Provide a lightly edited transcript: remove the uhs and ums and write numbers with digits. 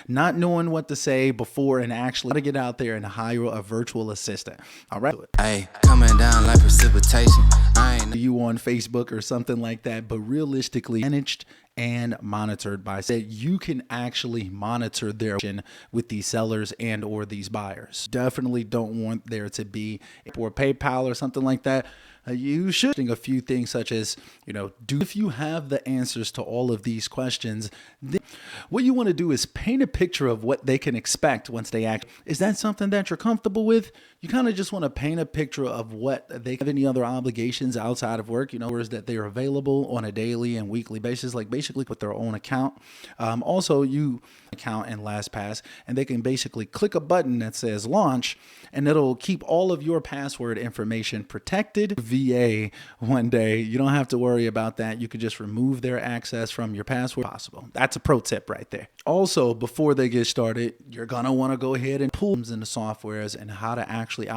not knowing what to say before and actually to get out there and hire a virtual assistant. All right. Hey, coming down like precipitation. I ain't You on Facebook or something like that, but realistically managed and monitored by that you can actually monitor their action with these sellers and or these buyers. Definitely don't want there to be or PayPal or something like that. You should think a few things such as, if you have the answers to all of these questions, then what you want to do is paint a picture of what they can expect once they act. Is that something that you're comfortable with? You kind of just want to paint a picture of what they have, any other obligations outside of work, is that they're available on a daily and weekly basis, like basically with their own account. Also, you account and LastPass, and they can basically click a button that says launch, and it'll keep all of your password information protected. VA one day, you don't have to worry about that. You could just remove their access from your password. Possible. That's a pro tip right there. Also, before they get started, you're gonna want to go ahead and pull them in the softwares and how to actually